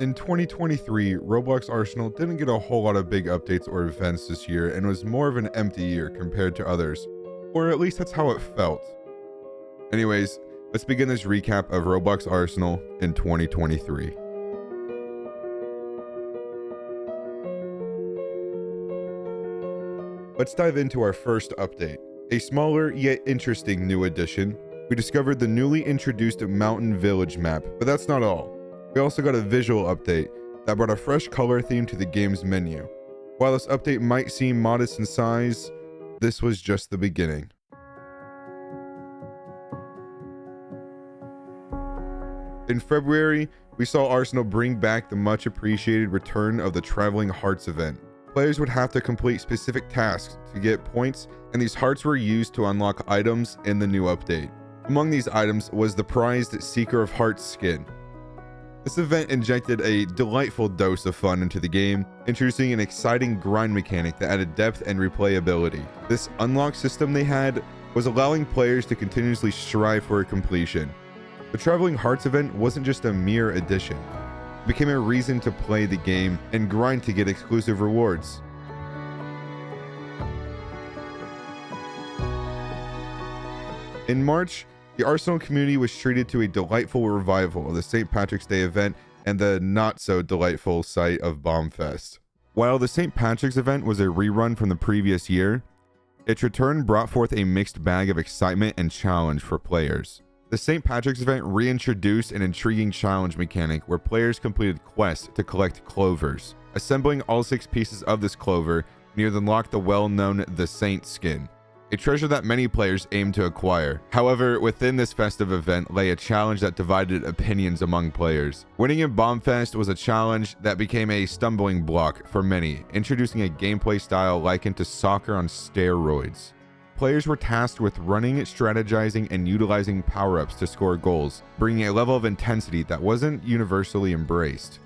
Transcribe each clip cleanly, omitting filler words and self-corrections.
In 2023, Roblox Arsenal didn't get a whole lot of big updates or events this year and was more of an empty year compared to others, or at least that's how it felt. Anyways, let's begin this recap of Roblox Arsenal in 2023. Let's dive into our first update. A smaller yet interesting new addition. We discovered the newly introduced Mountain Village map, but that's not all. We also got a visual update that brought a fresh color theme to the game's menu. While this update might seem modest in size, this was just the beginning. In February, we saw Arsenal bring back the much appreciated return of the Traveling Hearts event. Players would have to complete specific tasks to get points, and these hearts were used to unlock items in the new update. Among these items was the prized Seeker of Hearts skin. This event injected a delightful dose of fun into the game, introducing an exciting grind mechanic that added depth and replayability. This unlock system they had was allowing players to continuously strive for completion. The Traveling Hearts event wasn't just a mere addition. It became a reason to play the game and grind to get exclusive rewards. In March, the Arsenal community was treated to a delightful revival of the St. Patrick's Day event and the not-so-delightful sight of Bombfest. While the St. Patrick's event was a rerun from the previous year, its return brought forth a mixed bag of excitement and challenge for players. The St. Patrick's event reintroduced an intriguing challenge mechanic where players completed quests to collect clovers. Assembling all 6 pieces of this clover near unlocked the well-known The Saint skin, a treasure that many players aim to acquire. However, within this festive event lay a challenge that divided opinions among players. Winning in Bombfest was a challenge that became a stumbling block for many, introducing a gameplay style likened to soccer on steroids. Players were tasked with running, strategizing, and utilizing power-ups to score goals, bringing a level of intensity that wasn't universally embraced.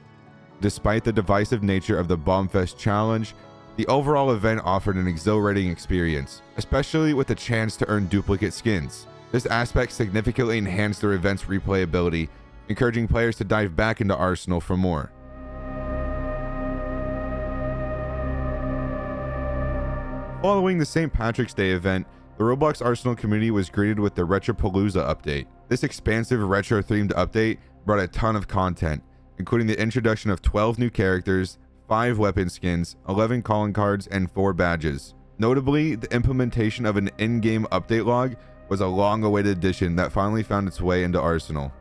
Despite the divisive nature of the Bombfest challenge, the overall event offered an exhilarating experience, especially with the chance to earn duplicate skins. This aspect significantly enhanced the event's replayability, encouraging players to dive back into Arsenal for more. Following the St. Patrick's Day event, the Roblox Arsenal community was greeted with the Retropalooza update. This expansive retro-themed update brought a ton of content, including the introduction of 12 new characters, 5 weapon skins, 11 calling cards, and 4 badges. Notably, the implementation of an in-game update log was a long-awaited addition that finally found its way into Arsenal.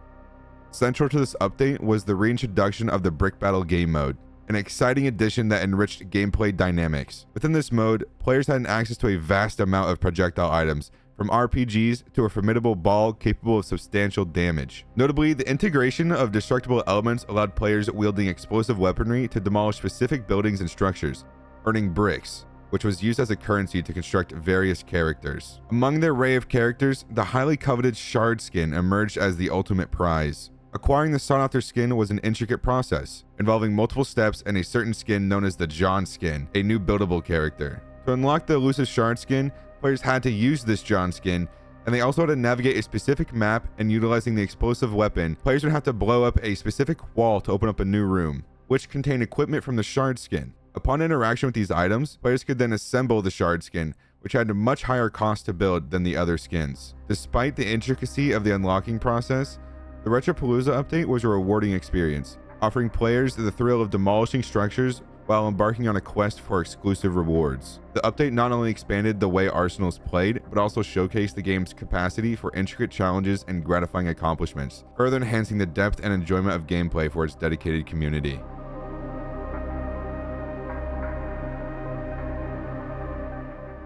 Central to this update was the reintroduction of the Brick Battle game mode, an exciting addition that enriched gameplay dynamics. Within this mode, players had access to a vast amount of projectile items, from RPGs to a formidable ball capable of substantial damage. Notably, the integration of destructible elements allowed players wielding explosive weaponry to demolish specific buildings and structures, earning bricks, which was used as a currency to construct various characters. Among the array of characters, the highly coveted Shard skin emerged as the ultimate prize. Acquiring the sought-after skin was an intricate process, involving multiple steps and a certain skin known as the John skin, a new buildable character. To unlock the elusive Shard skin, players had to use this John skin, and they also had to navigate a specific map, and utilizing the explosive weapon, players would have to blow up a specific wall to open up a new room, which contained equipment from the Shard skin. Upon interaction with these items, players could then assemble the Shard skin, which had a much higher cost to build than the other skins. Despite the intricacy of the unlocking process, the Retropalooza update was a rewarding experience, offering players the thrill of demolishing structures while embarking on a quest for exclusive rewards. The update not only expanded the way Arsenal is played, but also showcased the game's capacity for intricate challenges and gratifying accomplishments, further enhancing the depth and enjoyment of gameplay for its dedicated community.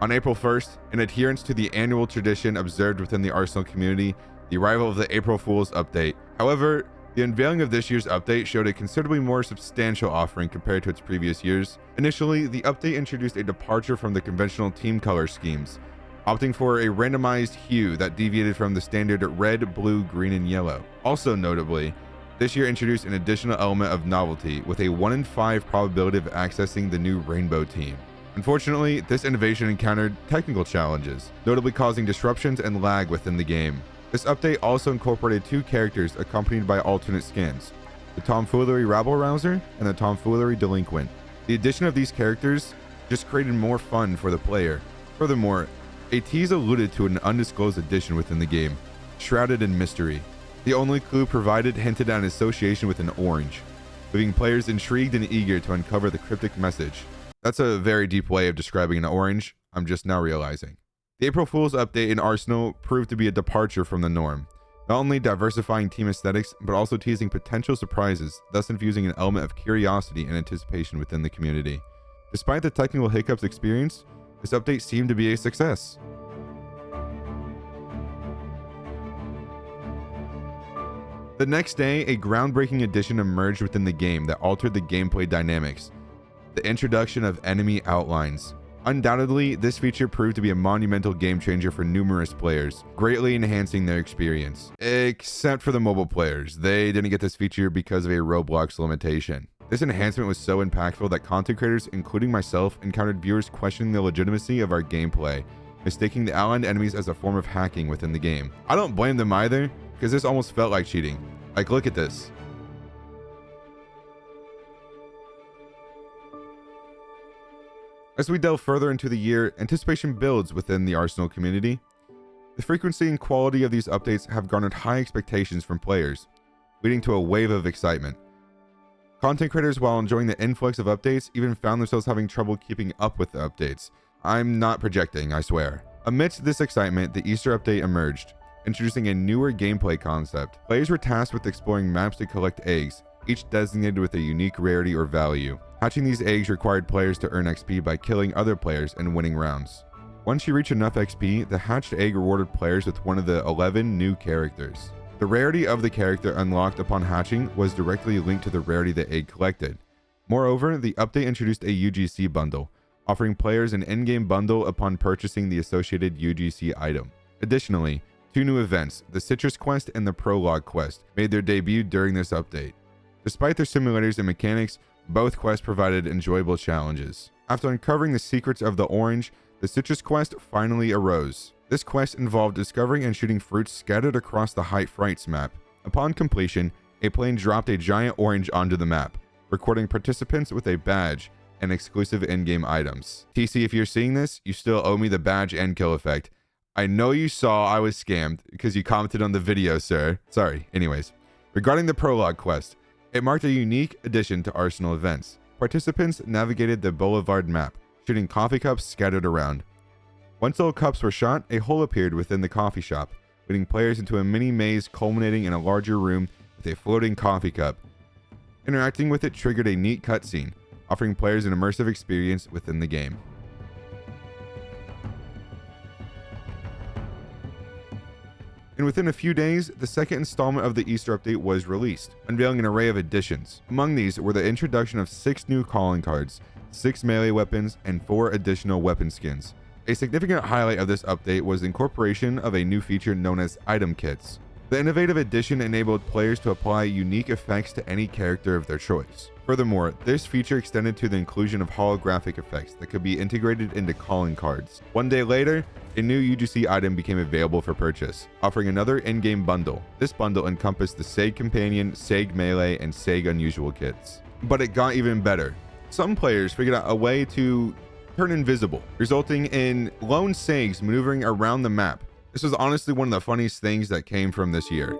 On April 1st, in adherence to the annual tradition observed within the Arsenal community, the arrival of the April Fool's update. However, the unveiling of this year's update showed a considerably more substantial offering compared to its previous years. Initially, the update introduced a departure from the conventional team color schemes, opting for a randomized hue that deviated from the standard red, blue, green, and yellow. Also notably, this year introduced an additional element of novelty with a 1 in 5 probability of accessing the new rainbow team. Unfortunately, this innovation encountered technical challenges, notably causing disruptions and lag within the game. This update also incorporated 2 characters accompanied by alternate skins, the Tomfoolery Rabble-Rouser, and the Tomfoolery Delinquent. The addition of these characters just created more fun for the player. Furthermore, a tease alluded to an undisclosed addition within the game, shrouded in mystery. The only clue provided hinted at an association with an orange, leaving players intrigued and eager to uncover the cryptic message. That's a very deep way of describing an orange, I'm just now realizing. The April Fool's update in Arsenal proved to be a departure from the norm, not only diversifying team aesthetics, but also teasing potential surprises, thus infusing an element of curiosity and anticipation within the community. Despite the technical hiccups experienced, this update seemed to be a success. The next day, a groundbreaking addition emerged within the game that altered the gameplay dynamics: the introduction of enemy outlines. Undoubtedly, this feature proved to be a monumental game changer for numerous players, greatly enhancing their experience. Except for the mobile players, they didn't get this feature because of a Roblox limitation. This enhancement was so impactful that content creators, including myself, encountered viewers questioning the legitimacy of our gameplay, mistaking the outlined enemies as a form of hacking within the game. I don't blame them either, because this almost felt like cheating. Like, look at this. As we delve further into the year, anticipation builds within the Arsenal community. The frequency and quality of these updates have garnered high expectations from players, leading to a wave of excitement. Content creators, while enjoying the influx of updates, even found themselves having trouble keeping up with the updates. I'm not projecting, I swear. Amidst this excitement, the Easter update emerged, introducing a newer gameplay concept. Players were tasked with exploring maps to collect eggs, each designated with a unique rarity or value. Hatching these eggs required players to earn XP by killing other players and winning rounds. Once you reach enough XP, the hatched egg rewarded players with one of the 11 new characters. The rarity of the character unlocked upon hatching was directly linked to the rarity the egg collected. Moreover, the update introduced a UGC bundle, offering players an in-game bundle upon purchasing the associated UGC item. Additionally, two new events, the Citrus Quest and the Prologue Quest, made their debut during this update. Despite their simulators and mechanics, both quests provided enjoyable challenges. After uncovering the secrets of the orange, the Citrus Quest finally arose. This quest involved discovering and shooting fruits scattered across the Frights map. Upon completion, a plane dropped a giant orange onto the map, recording participants with a badge and exclusive in-game items. TC, if you're seeing this, you still owe me the badge and kill effect. I know you saw I was scammed because you commented on the video, sir. Sorry. Anyways, regarding the Prologue Quest, it marked a unique addition to Arsenal events. Participants navigated the Boulevard map, shooting coffee cups scattered around. Once all cups were shot, a hole appeared within the coffee shop, leading players into a mini maze culminating in a larger room with a floating coffee cup. Interacting with it triggered a neat cutscene, offering players an immersive experience within the game. And within a few days, the second installment of the Easter update was released, unveiling an array of additions. Among these were the introduction of 6 new calling cards, 6 melee weapons, and 4 additional weapon skins. A significant highlight of this update was the incorporation of a new feature known as item kits. The innovative addition enabled players to apply unique effects to any character of their choice. Furthermore, this feature extended to the inclusion of holographic effects that could be integrated into calling cards. One day later, a new UGC item became available for purchase, offering another in-game bundle. This bundle encompassed the SEG Companion, SEG Melee, and SEG Unusual kits. But it got even better. Some players figured out a way to turn invisible, resulting in lone SEGs maneuvering around the map. This was honestly one of the funniest things that came from this year.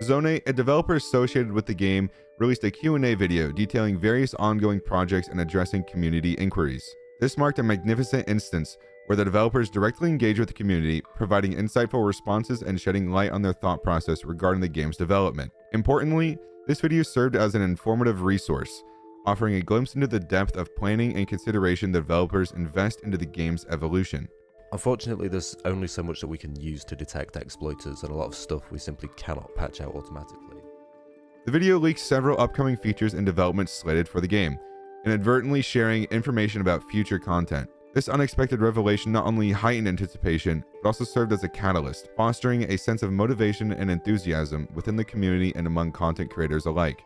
Zone, a developer associated with the game, released a Q&A video detailing various ongoing projects and addressing community inquiries. This marked a magnificent instance where the developers directly engage with the community, providing insightful responses and shedding light on their thought process regarding the game's development. Importantly, this video served as an informative resource, offering a glimpse into the depth of planning and consideration the developers invest into the game's evolution. Unfortunately, there's only so much that we can use to detect exploiters, and a lot of stuff we simply cannot patch out automatically. The video leaks several upcoming features and developments slated for the game, inadvertently sharing information about future content. This unexpected revelation not only heightened anticipation, but also served as a catalyst, fostering a sense of motivation and enthusiasm within the community and among content creators alike.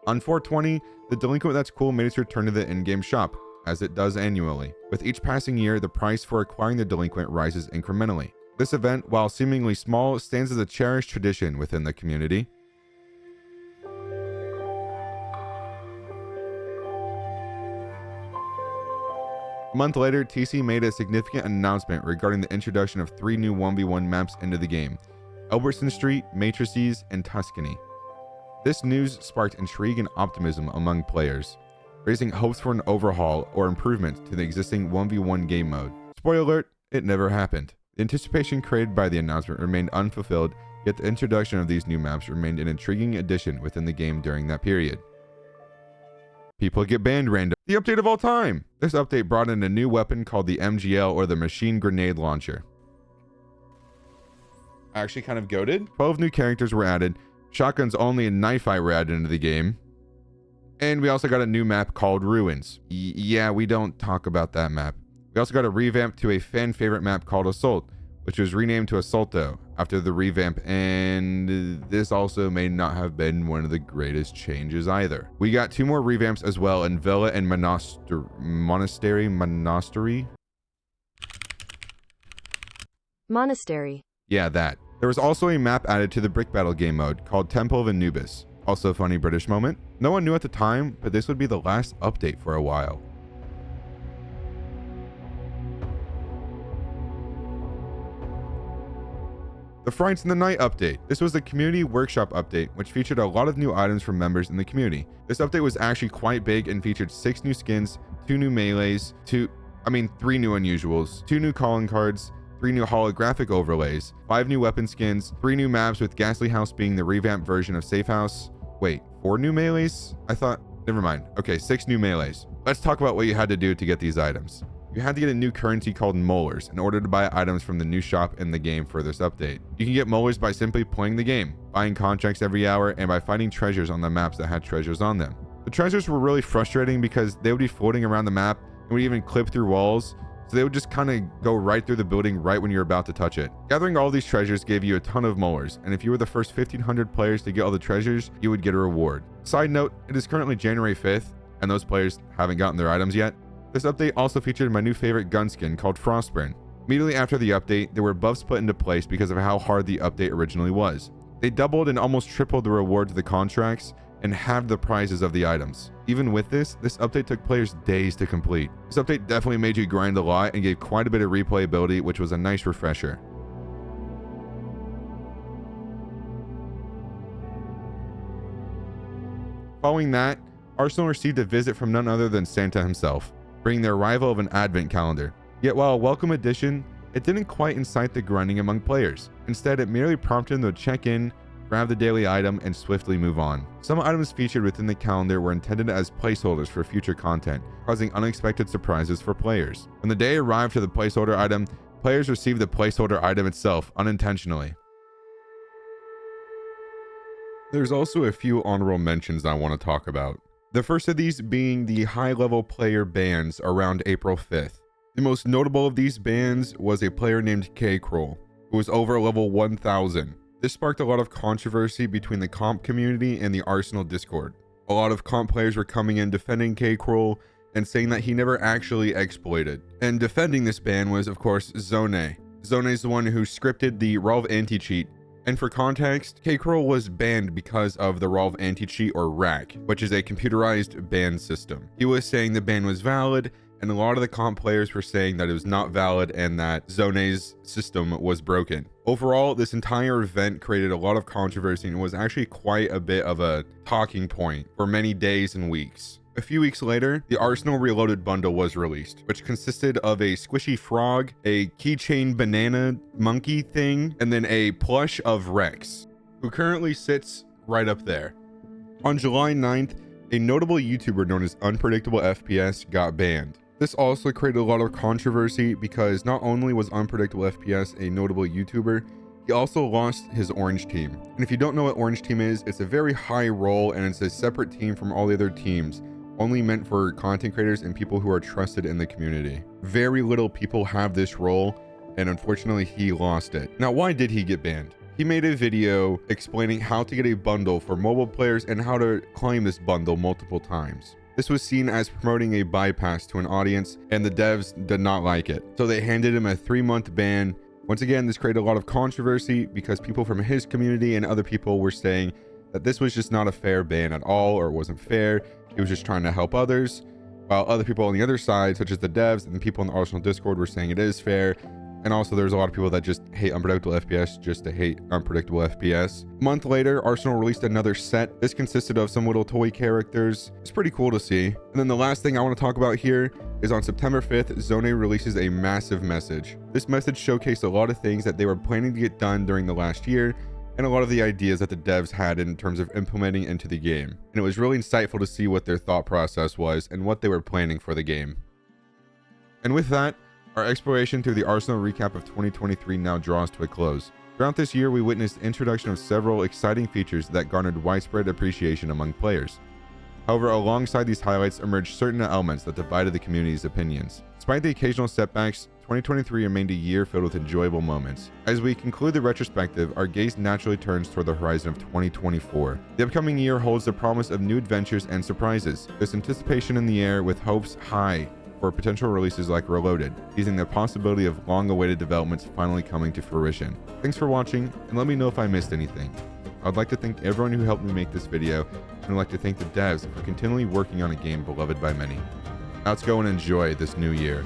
On 420, the Delinquent That's Cool made its return to the in-game shop, as it does annually. With each passing year, the price for acquiring the Delinquent rises incrementally. This event, while seemingly small, stands as a cherished tradition within the community. A month later, TC made a significant announcement regarding the introduction of 3 new 1v1 maps into the game: Albertson Street, Matrices, and Tuscany. This news sparked intrigue and optimism among players, raising hopes for an overhaul or improvement to the existing 1v1 game mode. Spoiler alert, it never happened. The anticipation created by the announcement remained unfulfilled, yet the introduction of these new maps remained an intriguing addition within the game during that period. People get banned random. The update of all time! This update brought in a new weapon called the MGL, or the Machine Grenade Launcher. Actually kind of goated. 12 new characters were added. Shotguns only and knife fight were added into the game. And we also got a new map called Ruins. Yeah, we don't talk about that map. We also got a revamp to a fan favorite map called Assault, which was renamed to Assaulto after the revamp, and this also may not have been one of the greatest changes either. We got 2 more revamps as well in Villa and Monastery. Yeah, that. There was also a map added to the Brick Battle game mode called Temple of Anubis. Also a funny British moment. No one knew at the time, but this would be the last update for a while. The Frights in the Night update. This was the community workshop update, which featured a lot of new items from members in the community. This update was actually quite big and featured 6 new skins, 2 new melees, 3 new unusuals, 2 new calling cards, 3 new holographic overlays, 5 new weapon skins, 3 new maps with Ghastly House being the revamped version of Safe House. Wait, 4 new melees? Never mind. Okay, 6 new melees. Let's talk about what you had to do to get these items. You had to get a new currency called molars in order to buy items from the new shop in the game for this update. You can get molars by simply playing the game, buying contracts every hour, and by finding treasures on the maps that had treasures on them. The treasures were really frustrating because they would be floating around the map and would even clip through walls, so they would just kind of go right through the building right when you're about to touch it. Gathering all these treasures gave you a ton of molars, and if you were the first 1,500 players to get all the treasures, you would get a reward. Side note, it is currently January 5th, and those players haven't gotten their items yet. This update also featured my new favorite gun skin called Frostburn. Immediately after the update, there were buffs put into place because of how hard the update originally was. They doubled and almost tripled the reward to the contracts and halved the prizes of the items. Even with this update took players days to complete. This update definitely made you grind a lot and gave quite a bit of replayability, which was a nice refresher. Following that, Arsenal received a visit from none other than Santa himself, bringing the arrival of an advent calendar. Yet while a welcome addition, it didn't quite incite the grinding among players. Instead, it merely prompted them to check in, grab the daily item, and swiftly move on. Some items featured within the calendar were intended as placeholders for future content, causing unexpected surprises for players. When the day arrived for the placeholder item, players received the placeholder item itself unintentionally. There's also a few honorable mentions I want to talk about. The first of these being the high-level player bans around April 5th. The most notable of these bans was a player named K-Kroll, who was over level 1000. This sparked a lot of controversy between the comp community and the Arsenal Discord. A lot of comp players were coming in defending K-Kroll and saying that he never actually exploited. And defending this ban was, of course, Zone. Zone is the one who scripted the Rolv anti-cheat. And for context, K-Kroll was banned because of the Rolv anti-cheat, or RAC, which is a computerized ban system. He was saying the ban was valid, and a lot of the comp players were saying that it was not valid and that Zone's system was broken. Overall, this entire event created a lot of controversy and was actually quite a bit of a talking point for many days and weeks. A few weeks later, the Arsenal Reloaded bundle was released, which consisted of a squishy frog, a keychain banana monkey thing, and then a plush of Rex, who currently sits right up there. On July 9th, a notable YouTuber known as Unpredictable FPS got banned. This also created a lot of controversy because not only was Unpredictable FPS a notable YouTuber, he also lost his Orange Team. And if you don't know what Orange Team is, it's a very high role and it's a separate team from all the other teams, only meant for content creators and people who are trusted in the community. Very little people have this role, and unfortunately he lost it. Now, why did he get banned? He made a video explaining how to get a bundle for mobile players and how to claim this bundle multiple times. This was seen as promoting a bypass to an audience, and the devs did not like it. So they handed him a 3-month ban. Once again, this created a lot of controversy because people from his community and other people were saying that this was just not a fair ban at all, or it wasn't fair. He was just trying to help others, while other people on the other side, such as the devs and the people in the Arsenal Discord, were saying it is fair. And also there's a lot of people that just hate unpredictable FPS just to hate unpredictable FPS. A month later, Arsenal released another set. This consisted of some little toy characters. It's pretty cool to see. And then the last thing I want to talk about here is on September 5th, Zone releases a massive message. This message showcased a lot of things that they were planning to get done during the last year, and a lot of the ideas that the devs had in terms of implementing into the game. And it was really insightful to see what their thought process was and what they were planning for the game. And with that, our exploration through the Arsenal recap of 2023 now draws to a close. Throughout this year, we witnessed the introduction of several exciting features that garnered widespread appreciation among players. However, alongside these highlights emerged certain elements that divided the community's opinions. Despite the occasional setbacks, 2023 remained a year filled with enjoyable moments. As we conclude the retrospective, our gaze naturally turns toward the horizon of 2024. The upcoming year holds the promise of new adventures and surprises. There's anticipation in the air with hopes high for potential releases like Reloaded, teasing the possibility of long-awaited developments finally coming to fruition. Thanks for watching, and let me know if I missed anything. I'd like to thank everyone who helped me make this video, and I'd like to thank the devs for continually working on a game beloved by many. Now let's go and enjoy this new year.